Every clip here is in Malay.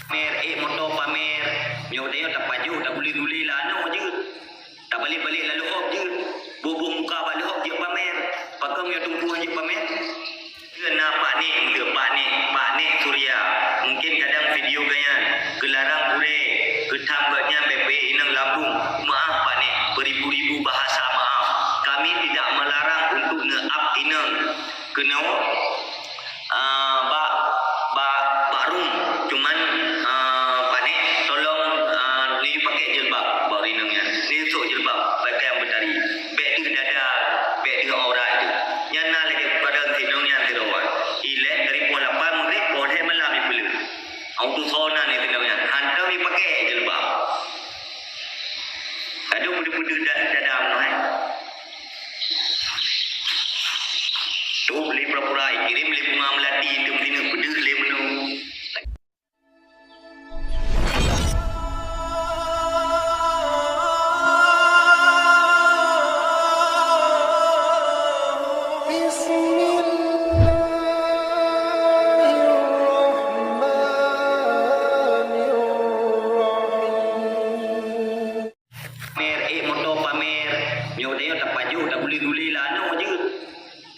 pamer motor pamer nyo dia tak paju tak guli-guli lah no je tak balik-balik lalu hop je bubuh muka balik hop je pamer pakam yo tunggu je pamer kena Pak Nik Surya mungkin kadang video ganyan gelarang pure ketambaknya BP inang labung maaf Pak Nik beribu-ribu bahasa maaf kami tidak melarang untuk nge-up inang kena barum cuman Pak Nik tolong ni pakai jilbab baru inangnya ni sok jilbab pakai yang berdari beg di dada beg di aurat tu nyana lagi pada tinongnya tirawan ilek dari pukul 8 maghrib boleh malam ni pula auto sauna ni tinongnya hantar ni pakai jilbab ada budak-budak dada noh tu beli pura-pura kirim beli bunga melati tu sini pedes le menu motor pamer nyo dia tak paju tak guli-guli lah no je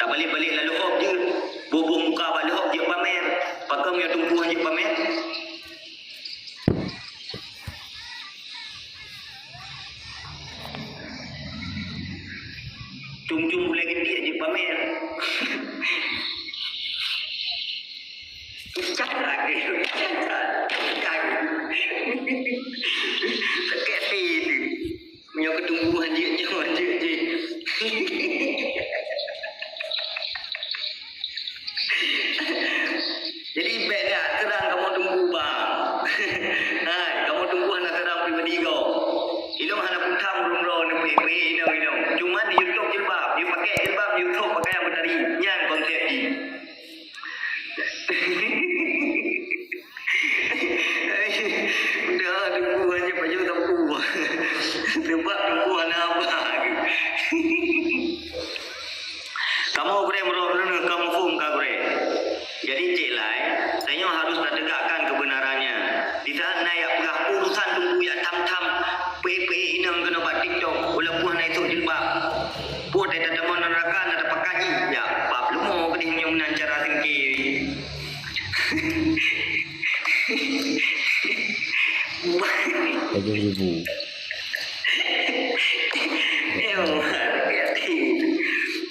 tak balik-balik lalu hop je bubuh muka balik hop je pamer pakam yo tunggu je pamer cung-cung boleh gede je pamer cakap ke sakit hati punya ketungguan je jadi beg tak terang kamu tunggu bang hai kamu tunggu anak terang pribadi kau ilong anak puntang rumroh ni pe inong cuma di YouTube jilbab you pakai jilbab YouTube pakai yang berdari nyan konsep ni dah tunggu aja baju tak puas sebab tunggu anak apa kamu kure meroh kamu fum ka kure jadi cik lai saya harus tegakkan kebenarannya di saat naik pegah urusan tunggu ya tam-tam PP inang kena buat TikTok walaupun naik tu jilbab buat ada teman neraka ada pakaji ya pak lu mau ke dia menan cara tinggi ribu.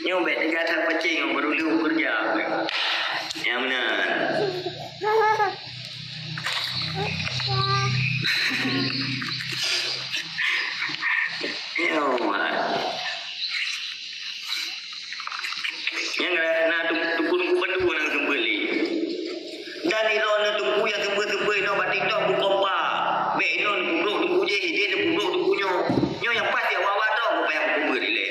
Nyo bet tiga tak pacing baru lu kerja. Yang mana? Yang nak tunggu bantu nak kembali. Dan ilo nak tunggu yang tunggu ino batik tok bukom pa. Be ino bubruk tunggu je dia bubruk tunggu nyo yang pas dia wawa tok apa yang kembali le.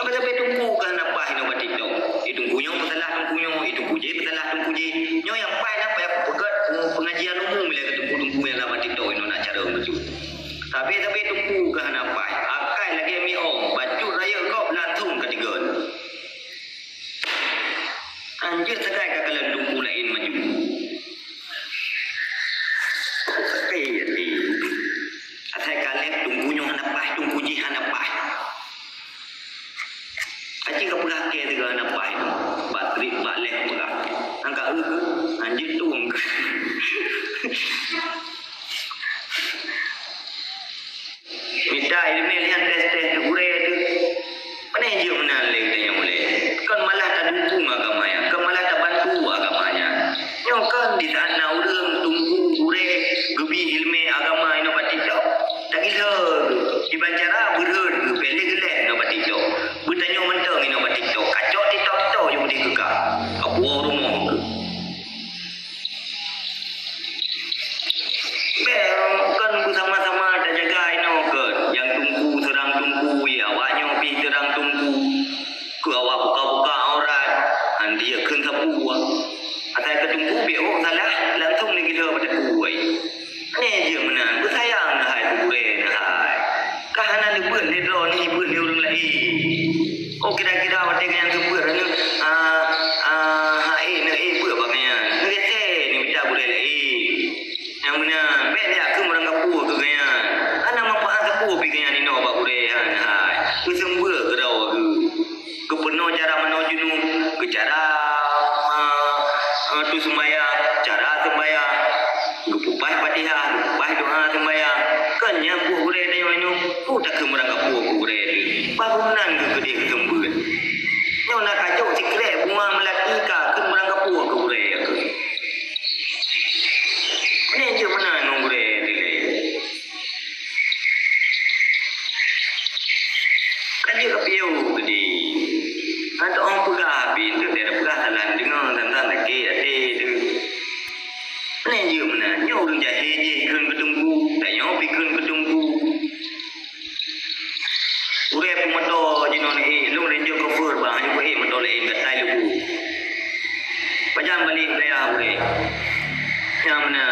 Apa sampai tunggu kan apa ino batik tok. Tunggu nyo masalah tunggu nyo itu je masalah tunggu je. Nyo yang pas apa yang pegat pengajian umum bila tunggu yang batik tok ino nak cara betul. Tapi tunggu kan apa. Akai lagi mi om baju raya kau langsung ketiga. Anjir sekai kakalan tunggu lain maju. Sekai jadi. Asal kalian tunggu nyo hanapah, tunggu ji hanapah. Aji ka pegah ke tiga hanapah itu. Bateri balik pegah. Angka ke anjir tuang ke. Minta ilmu lihat tes gure itu. Mana je menal le tanya boleh. Kan malah tak dukung agamanya, kan malah tak bantu agamanya. Nyo kan di sana urang tunggu gure gebi ilmu agama ino batik-tok. Tak gila. Di bancara berhur ke pele gelek ino batik-tok. Bertanya mentang ino batik-tok. Kacau TikTok je boleh ke kak. Aku rumah ke. Kan bersama-sama tak jaga ino ke. Yang tunggu serang tunggu ya awaknya pi serang tunggu. Ke awak buka-buka aurat. Dia keun sapu. Asal ke tunggu biar orang salah langsung ni kita pada kuai. Ni je menang. Bersayang dah hai kuai dah hai. Kahanan ni pun ni drone ni pun ni orang lain. Oh kira-kira awak tengok yang sebut ni hai ni pun bagaian. Ni kata ni macam boleh lain. Fatihah baik doa sembahyang kan nyampu gure tanya nyo ku tak kemerang kapu gure tu bangunan ke gede kesembut nyo nak kacau sikret bunga melati ka kemerang kapu gure ke ni je mana no gure tu le kan dia kapiu gede ada orang pegah bin tu dia pegah salah dengar tentang lagi ade tu ni je mana nyo orang jahil je keun ketunggu tak nyo pi keun ketunggu ure pemoto jinon lu renjo cover bang ju ko moto le gatai lu pajam balik gaya ure yang mana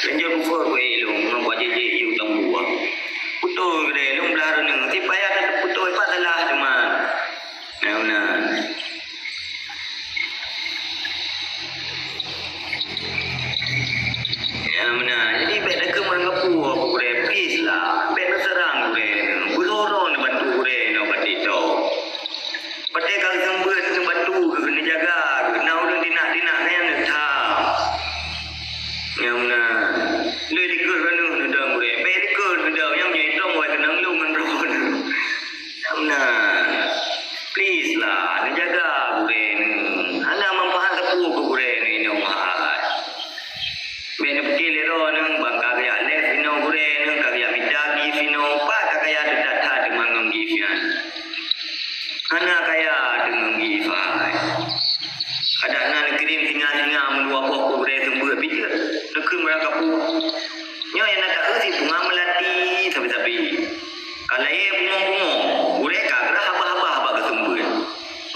renjo cover ko lu ngomong je yu tambu betul gede lu belah rene ti payah tak betul apa salah cuma yang mana jadi bet dah ke mana ngapu aku gure please lah bet nak serang gure berorong bantu gure no batito pate kang sembet bantu ke kena jaga ke na urang dinak yang tahu yang mana lu dikut ranu ndak gure bet dikut ndak yang nyai tong wai kenang lu ngan ron yang mana please lah nak jaga gure ana mampahal kapu ke gure ni no mahal bene pukile ro nang bangka ya lef ino gure nang kaya midagi fino pa kaya data dengan ngifian ana kaya dengan ngifai ada nan kirim singa menua pok gure sembur bija nekeun mereka pu nyo yang nak usi bunga melati sabi-sabi kalau ye bunga gure ka gerah haba-haba ke sembur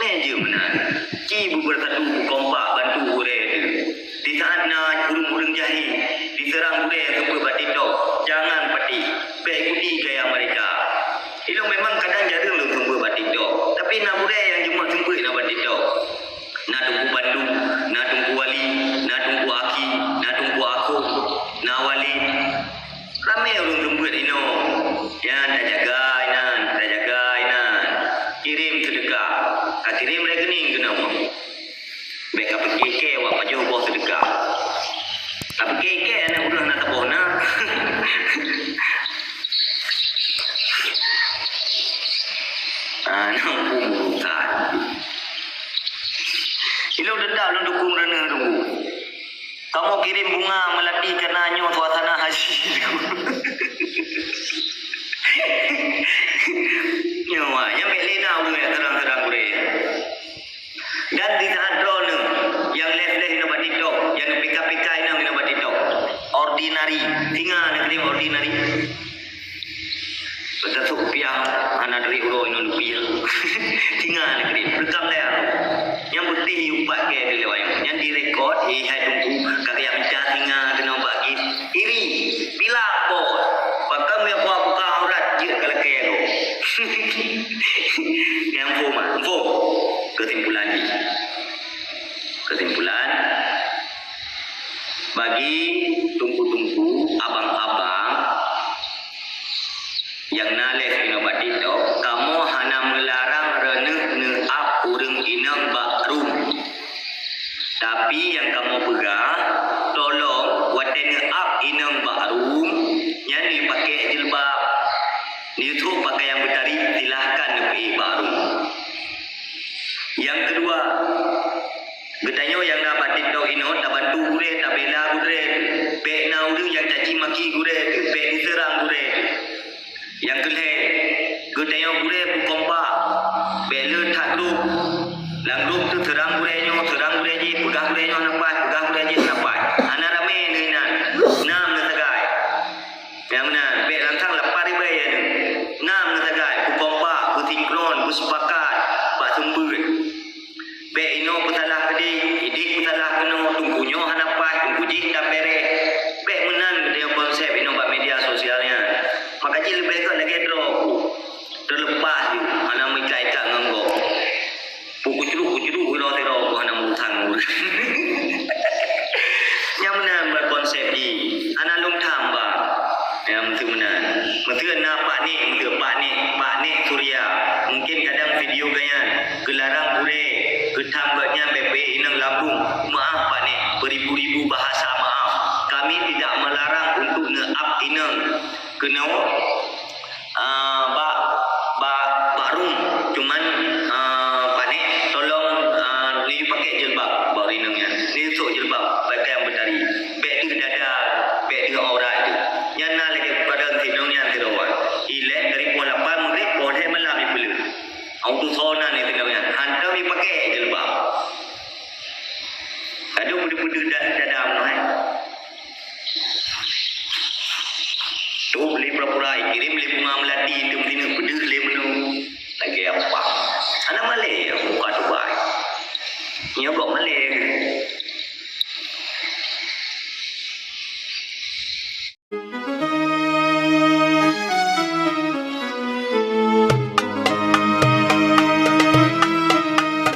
ne je menan ci bersatu kompak bantu gure di saat nak urung-urung jahil diserang gure sembur batito jangan pati baik ikuti gaya mereka itu memang kadang jarang lu sembur batito tapi nak gure yang cuma sembur nak batito nak tunggu bandu nak tunggu wali nak tunggu aki nak tunggu aku nak wali ramai orang sembur ino yang tak jaga inan kirim sedekah kirim rekening kena mereka pergi ke awak paju bos sedekah tapi ke anak udah nak tabona anak umutan ilo dedak lu dukung rena tunggu kamu kirim bunga melati karena nyo suasana haji nyawa yang melina udah terang-terang gure dan di saat drone yang left-left ino batito yang PK ino batito ordinary tinggal negeri ordinary betul rupiah anak dari euro ino rupiah tinggal negeri rekam dia yang putih umpat ke di lewat yang direkod hai tunggu kakak mencah tinggal kena bagi iri bilang bos pakam yang buka aurat je kalau ke aku yang info kesimpulan bagi tungku-tungku abang-abang yang nalef ino batito kamu hana melarang reneh neap urang inang bakrum tapi yang kamu pegang tolong waten neap inang bakrum yang dipakai jilbab di YouTube pakai yang bertari silahkan pakai bakrum. Yang kedua bertanya yang dah batito ino tak bantu gure tak bela gure pe na urang yang caci maki gure pe diserang gure yang kelhe bertanya gure kompak bela tak grup lang grup tu serang gure je pegang gure nyo napai ana rame ni nan nam na tagai yang mana pe langsang lapar ribe ya nam na tagai kompak sinkron sepakat pak sembur be ino putalah kedi idik putalah kena tunggunyo hanapai tunggu jih dah bere be menan dia konsep ino bak media sosialnya maka ji lebih ke lagi draw terlepas tu ana mika-ika nganggo kucuru ro tero ko ana mutang kena bak rum cuman panik tolong ni pakai jilbab bak rinangnya ni sok jilbab pakai yang berdari beg tu dada beg tu aurat tu nyana lagi pada tinongnya tirawan ile dari pukul 8 maghrib boleh malam ni pula auto sona ni tinongnya hantar mi pakai jilbab ada budak-budak dada tu beli pura-pura